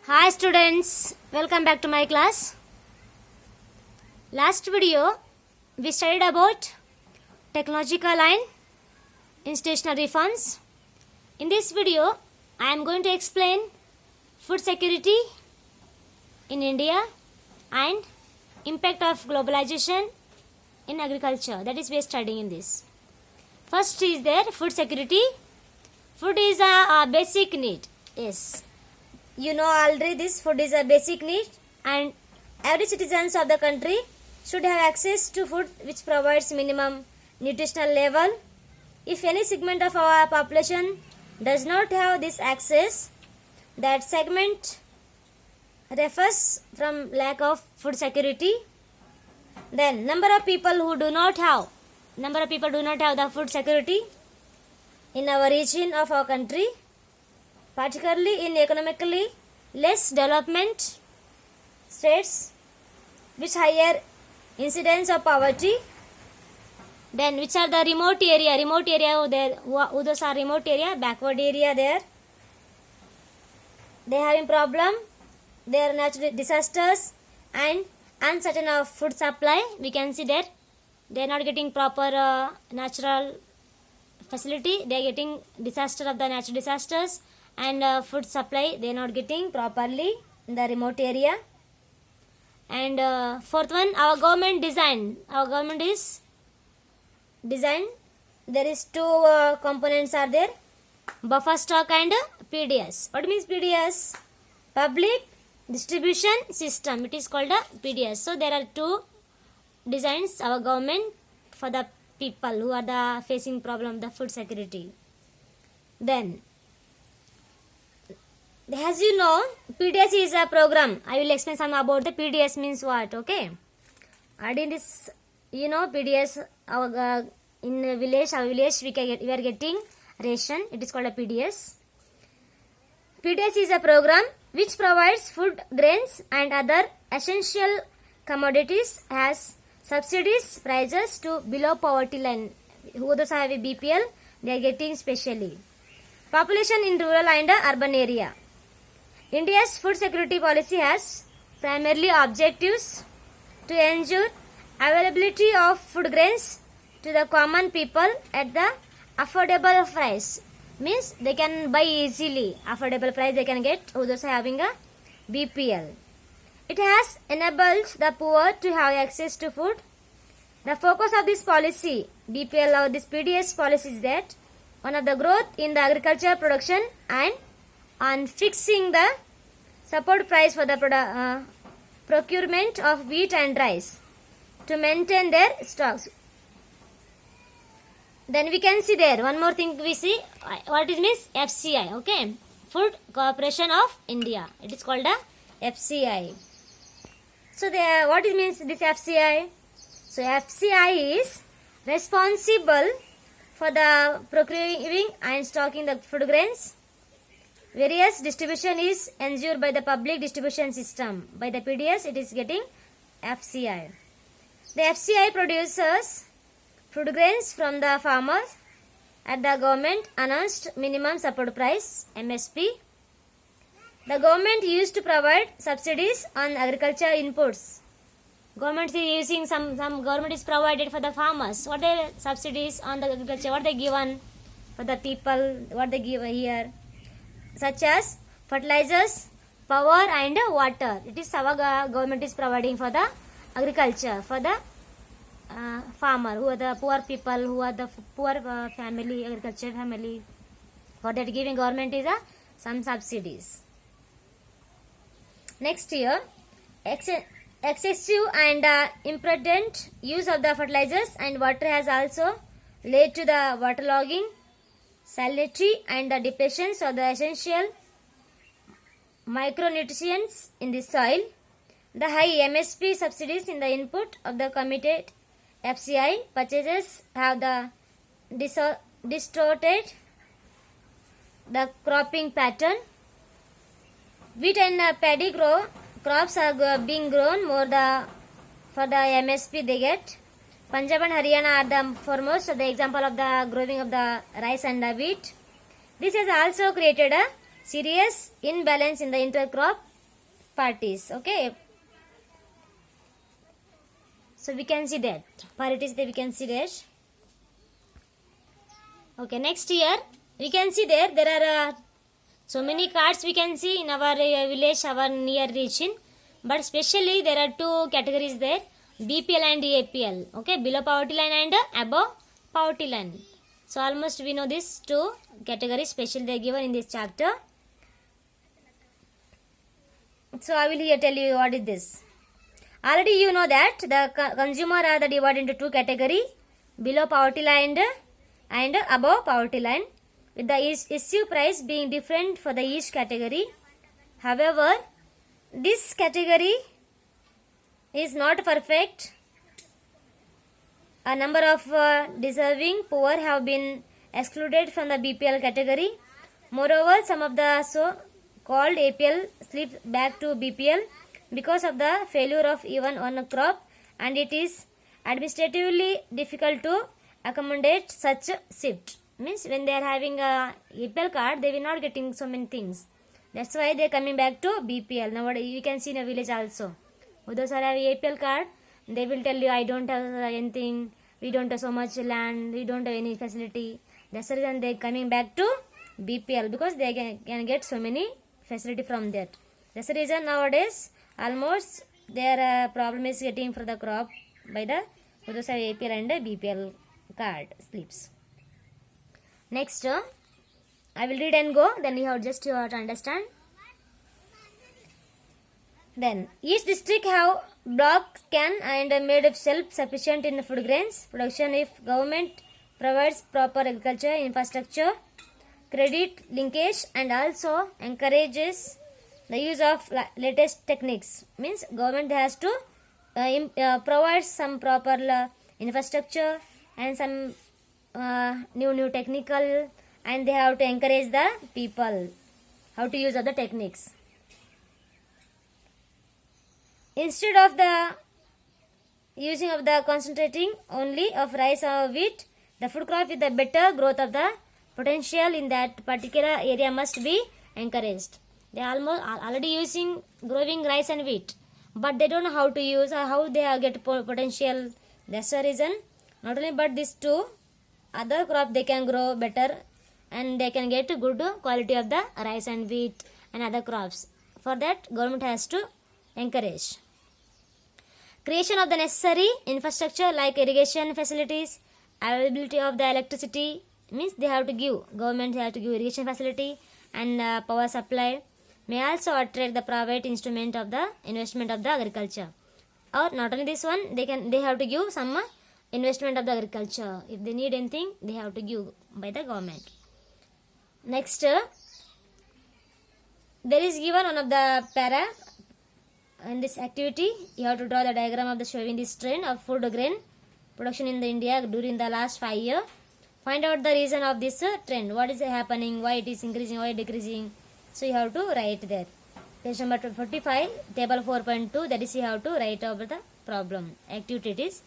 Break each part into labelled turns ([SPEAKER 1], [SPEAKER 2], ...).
[SPEAKER 1] Hi students, welcome back to my class. Last video we studied about technological and institutional reforms. In this video I am going to explain food security in India and impact of globalization in agriculture. That is we are studying in this. First is there food security. Food is a basic need. Yes. You know already this food is a basic need and every citizens of the country should have access to food which provides minimum nutritional level. If any segment of our population does not have this access, that segment refers from lack of food security. Then number of people do not have the food security in our region of our country, particularly in economically less development states with higher incidence of poverty. Then which are the remote area there, who those are remote area, backward area there, they having problem, their natural disasters and uncertain of food supply. We can see that they are not getting proper natural facility, they are getting disaster of the natural disasters and food supply they are not getting properly in the remote area. And fourth one, our government is designed. There is two components are there, buffer stock and PDS. What means PDS? Public distribution system. It is called a PDS. So there are two designs our government for the people who are the facing problem the food security. Then as you know, PDS is a program. I will explain some about the PDS means what. Okay, and in this, you know, PDS our in our village we are getting ration. It is called a PDS. PDS is a program which provides food, grains and other essential commodities as subsidies prices to below poverty line. Who those have a BPL, they are getting specially. Population in rural and urban area. India's food security policy has primarily objectives to ensure availability of food grains to the common people at the affordable price. Means they can buy easily, affordable price they can get, who those having a BPL. It has enabled the poor to have access to food. The focus of this policy, BPL or this PDS policy, is that one of the growth in the agriculture production and on fixing the support price for the procurement of wheat and rice to maintain their stocks. Then we can see there one more thing we see, what is means FCI, okay, Food Corporation of India. It is called a FCI. So there, what it means this FCI? So FCI is responsible for the procuring and stocking the food grains. Various distribution is ensured by the public distribution system. By the PDS it is getting FCI. The FCI produces food grains from the farmers at the government announced minimum support price MSP. The government used to provide subsidies on agriculture inputs. Government is using some government is provided for the farmers. What are subsidies on the agriculture? What they given for the people? What they give here? Such as fertilizers, power and water. It is our government is providing for the agriculture, for the farmer, who are the poor people, who are the poor family, agriculture family. For that giving government is some subsidies. Next year, excessive and imprudent use of the fertilizers and water has also led to the waterlogging, salinity and the depletions of the essential micronutrients in the soil. The high MSP subsidies in the input of the committed FCI purchases have the distorted the cropping pattern. Wheat and paddy crops are being grown more for the MSP they get. Punjab and Haryana are the foremost the example of the growing of the rice and the wheat. This has also created a serious imbalance in the intercrop parties. Okay, so we can see that parties, we can see that. Okay, next year we can see there are so many cards we can see in our village, our near region, but especially there are two categories there, BPL and APL. Okay, below poverty line and above poverty line. So almost we know these two categories, specially they are given in this chapter. So I will here tell you what is this. Already you know that the consumer are divided into two category, below poverty line and above poverty line, with the issue price being different for the each category. However, this category is not perfect. A number of deserving poor have been excluded from the BPL category. Moreover, some of the so-called APL slip back to BPL because of the failure of even one crop, and it is administratively difficult to accommodate such shift. Means when they are having a APL card, they will not getting so many things. That's why they are coming back to BPL. Nowadays you can see in a village also. Who those are having APL card, they will tell you, I don't have anything, we don't have so much land, we don't have any facility. That's the reason they are coming back to BPL, because they can get so many facility from that. That's the reason nowadays almost their problem is getting for the crop by the who those have APL and BPL card slips. Next, I will read and go, then you have just to understand. Then each district have block can and made of self-sufficient in food grains production if government provides proper agriculture infrastructure, credit linkage, and also encourages the use of latest techniques. Means government has to provide some proper infrastructure and some new technical, and they have to encourage the people how to use other techniques. Instead of the using of the concentrating only of rice or wheat, the food crop with the better growth of the potential in that particular area must be encouraged. They almost are already using growing rice and wheat, but they don't know how to use or how they get potential. That's the reason. Not only but these two other crop they can grow better, and they can get good quality of the rice and wheat and other crops. For that, government has to encourage creation of the necessary infrastructure like irrigation facilities, availability of the electricity. Means they have to give, government have to give irrigation facility and power supply. May also attract the private instrument of the investment of the agriculture. Or not only this one, they have to give some investment of the agriculture. If they need anything, they have to give by the government. Next, there is given one of the para in this activity. You have to draw the diagram of the showing this trend of food grain production in the India during the last 5 years. Find out the reason of this trend. What is happening? Why it is increasing? Why decreasing? So you have to write there. Page number 45, table 4.2. That is you have to write over the problem. Activity it is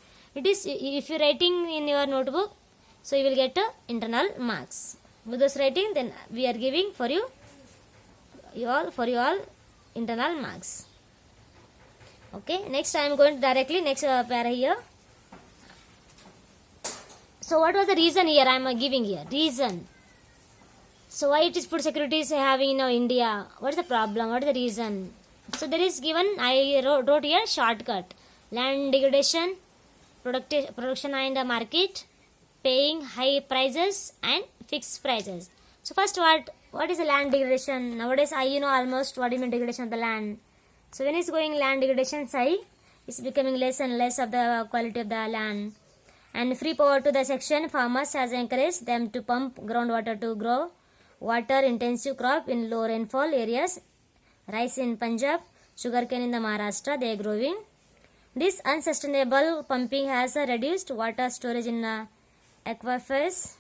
[SPEAKER 1] if you writing in your notebook, so you will get internal marks. With those writing, then we are giving for you all internal marks. Okay, next I am going directly next para here. So what was the reason here I am giving here? Reason. So why it is food security is having in India? What is the problem? What is the reason? So there is given, I wrote here shortcut. Land degradation, production and market, paying high prices and fixed prices. So first what is the land degradation? Nowadays I almost what is the degradation of the land. So when it's going land degradation high, it's becoming less and less of the quality of the land. And free power to the section farmers has encouraged them to pump groundwater to grow water intensive crop in low rainfall areas. Rice in Punjab, sugarcane in the Maharashtra, they are growing. This unsustainable pumping has reduced water storage in aquifers.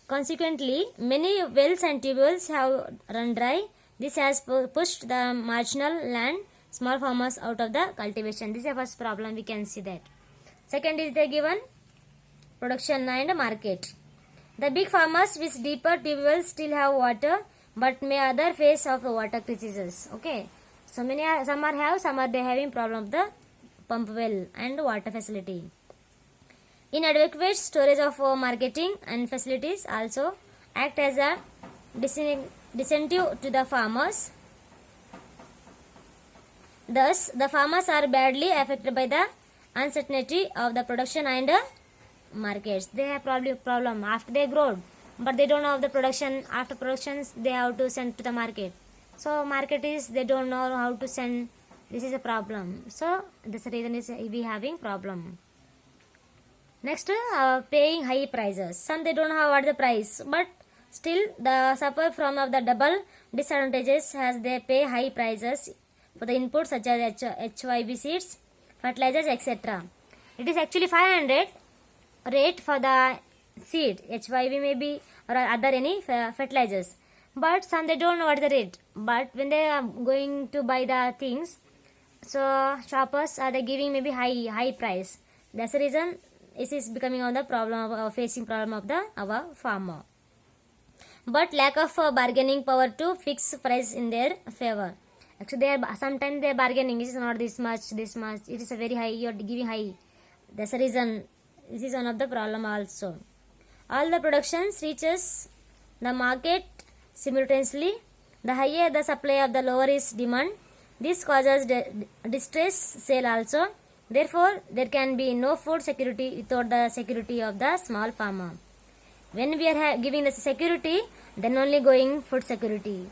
[SPEAKER 1] Consequently, many wells and tubules have run dry. This has pushed the marginal land small farmers out of the cultivation. This is the first problem, we can see that. Second is the given production and market. The big farmers with deeper tubules still have water, but may other face of water crises. Okay, Some are have, some are they having problem of the pump well and water facility. Inadequate storage of marketing and facilities also act as a disincentive to the farmers. Thus, the farmers are badly affected by the uncertainty of the production and markets. They have problem after they grow, but they don't know of the production. After productions, they have to send to the market. So market is they don't know how to send. This is a problem. So this reason is we having problem. Next, paying high prices. Some they don't know what the price, but still the suffer from of the double disadvantages as they pay high prices for the inputs such as HYB seeds, fertilizers, etc. It is actually 500 rate for the seed, HYB maybe, or other any fertilizers. But some they don't know what the rate. But when they are going to buy the things, so shoppers are they giving maybe high price. That's the reason this is becoming on the problem of facing problem of the our farmer. But lack of bargaining power to fix price in their favor. Actually, they are sometimes they are bargaining. It is not this much. It is a very high. You are giving high. That's the reason. This is one of the problem also. All the productions reaches the market simultaneously. The higher the supply of the lower is demand. This causes distress sale also. Therefore, there can be no food security without the security of the small farmer. When we are giving the security, then only going food security.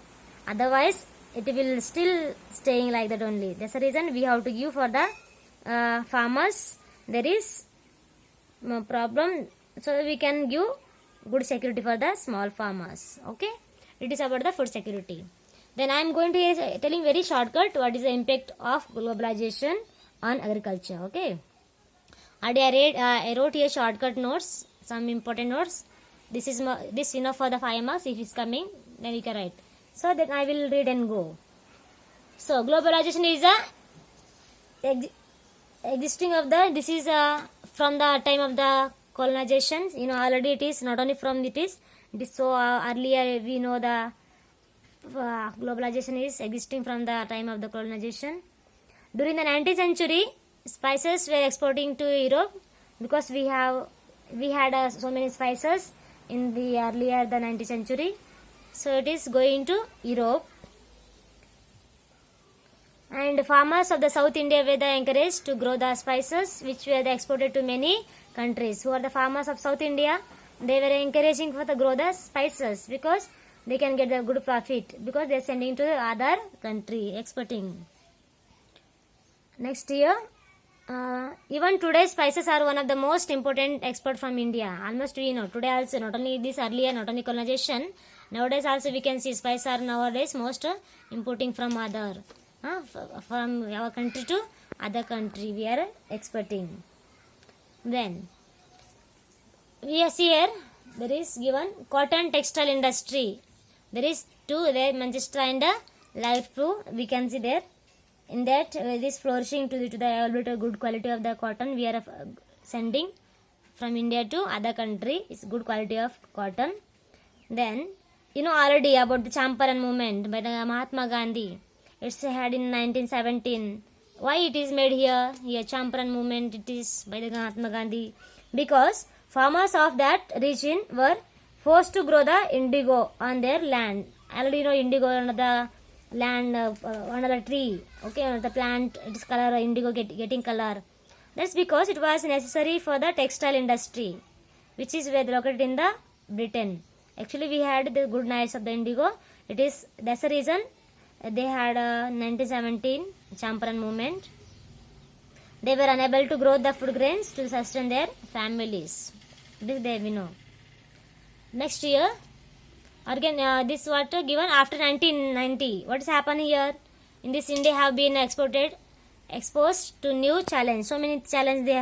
[SPEAKER 1] Otherwise, it will still staying like that only. That's the reason we have to give for the farmers. There is no problem, so we can give good security for the small farmers. Okay, it is about the food security. Then I am going to telling very shortcut what is the impact of globalization on agriculture. Okay, I wrote here shortcut notes, some important notes. This is this enough for the 5 marks. If it's coming, then you can write. So then I will read and go. So globalization is a existing of the, this is from the time of the colonization. Already it is not only from it is so earlier we know the globalization is existing from the time of the colonization. During the 19th century, spices were exporting to Europe because we had so many spices in the earlier the 19th century. So it is going to Europe. And farmers of the South India were encouraged to grow the spices which were exported to many countries. Who are the farmers of South India? They were encouraging for the grow the spices because they can get the good profit because they are sending to the other country exporting. Next year, even today spices are one of the most important export from India. Almost we know today also, not only this earlier, not only colonization, nowadays also we can see spices are nowadays most importing from other from our country to other country we are exporting. Then we see here there is given cotton textile industry. There is two there, Manchester and Liverpool. We can see there. In that it is flourishing to the good quality of the cotton we are sending from India to other country. It's good quality of cotton. Then already about the Champaran movement by the Mahatma Gandhi. It's had in 1917. Why it is made here? Here Champaran movement it is by the Mahatma Gandhi because farmers of that region were forced to grow the indigo on their land. Already indigo on the land, another tree. Okay, the plant it is color indigo getting color. That's because it was necessary for the textile industry, which is where located in the Britain. Actually, we had the good nights of the indigo. That's the reason they had 1917 Champaran movement. They were unable to grow the food grains to sustain their families. This we know. Next year, again this water given after 1990. What has happened here? In this India have been exposed to new challenge. So many challenges they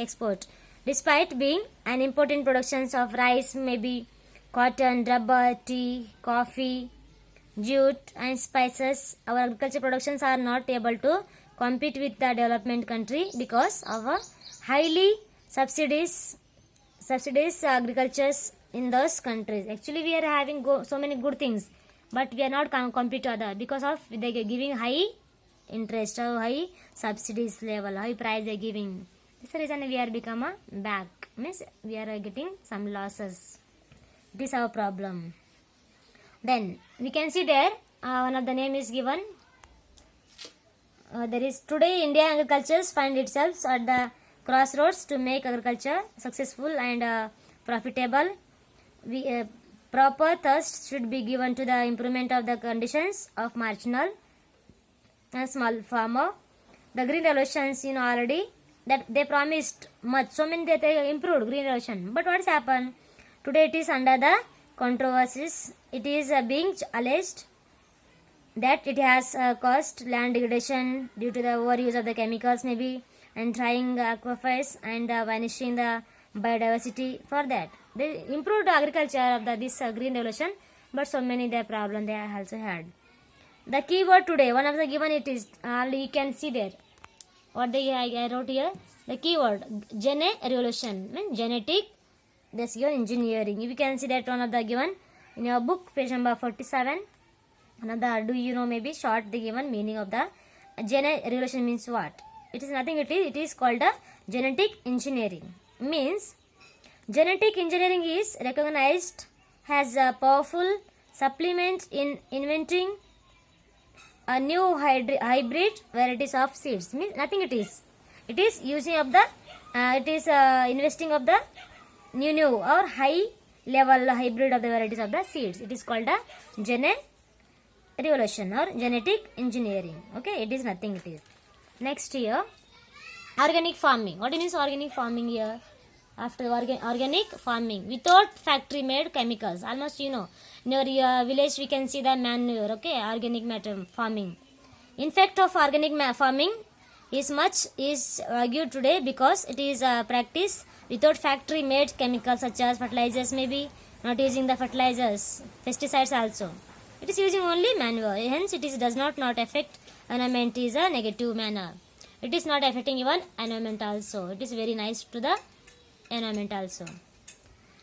[SPEAKER 1] export. Despite being an important productions of rice, maybe cotton, rubber, tea, coffee, jute and spices, our agriculture productions are not able to compete with the development country because of highly subsidies agricultures in those countries. Actually, we are having so many good things, but we are not compete to other because of they giving high interest, how high subsidies level, high price they giving. This is the reason we are become a back, means we are getting some losses. This is our problem. Then we can see there one of the name is given. There is today India agriculture find itself at the crossroads to make agriculture successful and profitable. We proper thrust should be given to the improvement of the conditions of marginal and small farmer. The green revolutions, you know already that they promised much, so many that they improved green revolution, but what's happened today? It is under the controversies. It is being alleged that it has caused land degradation due to the overuse of the chemicals maybe, and trying aquifers and vanishing the biodiversity. For that they improved agriculture of this green revolution, but so many the problem they also had. The keyword today, one of the given, it is you can see there what I wrote here. The keyword gene revolution means genetic, this your engineering. You can see that one of the given in your book, page number 47. Another, do you know maybe short the given meaning of the gene revolution means what? It is nothing, it is called a genetic engineering. Means genetic engineering is recognized as a powerful supplement in inventing a new hybrid varieties of seeds. Means nothing, it is using of the investing of the new or high level hybrid of the varieties of the seeds. It is called a gene revolution or genetic engineering. Okay, it is nothing, it is. Next here, organic farming. What means organic farming here? After organic farming without factory made chemicals, almost you know in your village we can see the manure. Okay, organic matter farming. In fact of organic farming is much is argued today because it is a practice without factory made chemicals such as fertilizers, maybe not using the fertilizers, pesticides also. It is using only manure, hence it is does not affect environment is a negative manner. It is not affecting even environment also. It is very nice to the environment also.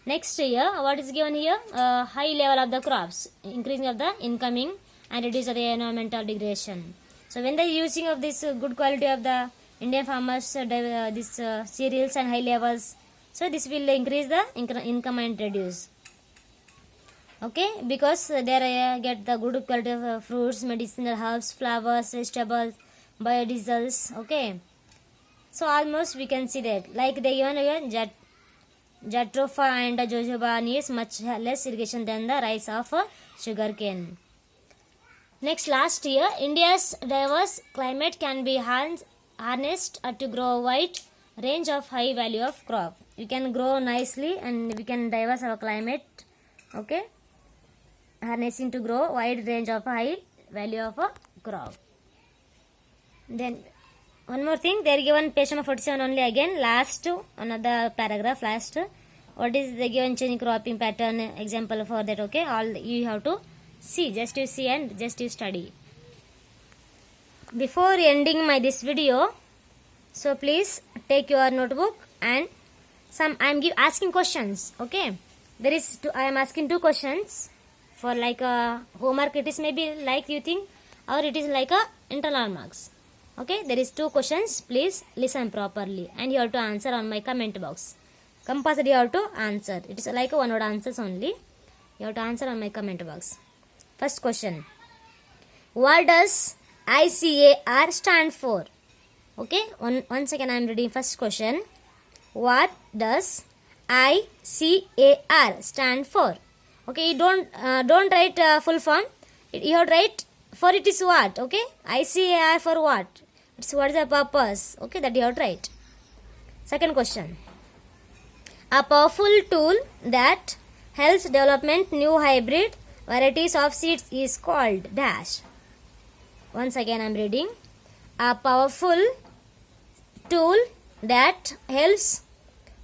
[SPEAKER 1] Next here, what is given here? High level of the crops, increasing of the incoming and reduce of the environmental degradation. So when the using of this good quality of the Indian farmers, this cereals and high levels, so this will increase the income and reduce. Okay, because there get the good quality of fruits, medicinal herbs, flowers, vegetables, biodiesels. Okay, so almost we can see that like they even jatropha and jojoba needs much less irrigation than the rice of sugarcane. Next, last year, India's diverse climate can be harnessed to grow a wide range of high value of crop. We can grow nicely and we can diverse our climate. Okay, harnessing to grow wide range of high value of a crop. Then one more thing, they are given page number 47 only again, last another paragraph last. What is the given change cropping pattern example for that? Okay, all you have to see, just you see and just you study. Before ending this video, so please take your notebook and I am asking questions. Okay, there is I am asking 2 questions for like a homework. It is maybe like you think, or it is like a internal marks. Okay, there is 2 questions. Please listen properly and you have to answer on my comment box. Compulsory you have to answer. It is like a 1 word answers only. You have to answer on my comment box. First question. What does ICAR stand for? Okay, once again I am reading first question. What does ICAR stand for? Okay, you don't write full form. You have to write for it is what. Okay, ICAR for what? It's what is the purpose. Okay, that you have to write. Second question. A powerful tool that helps development new hybrid varieties of seeds is called dash. Once again I am reading. A powerful tool that helps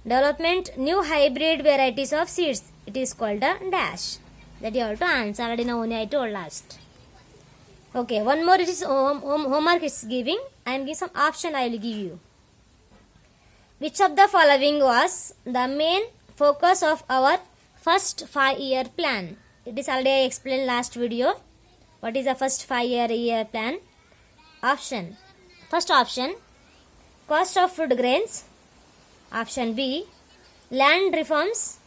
[SPEAKER 1] development new hybrid varieties of seeds. It is called a dash. That you have to answer. Already now only I told last. Okay, one more. It is homework is giving. I am giving some option I will give you. Which of the following was the main focus of our first 5-year plan? It is already I explained last video. What is the first 5-year plan? Option. First option, cost of food grains. Option B, land reforms.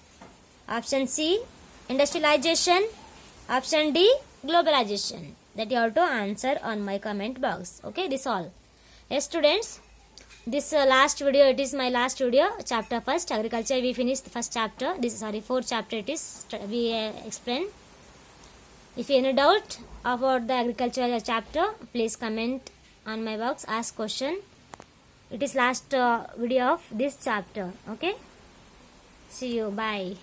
[SPEAKER 1] Option C, industrialization. Option D, globalization. That you have to answer on my comment box. Okay, this all. Yes students, this last video, it is my last video. Chapter first, agriculture, we finished the first chapter. This is fourth chapter, it is we explain. If any doubt about the agricultural chapter, please comment on my box, ask question. It is last video of this chapter. Okay, see you, bye.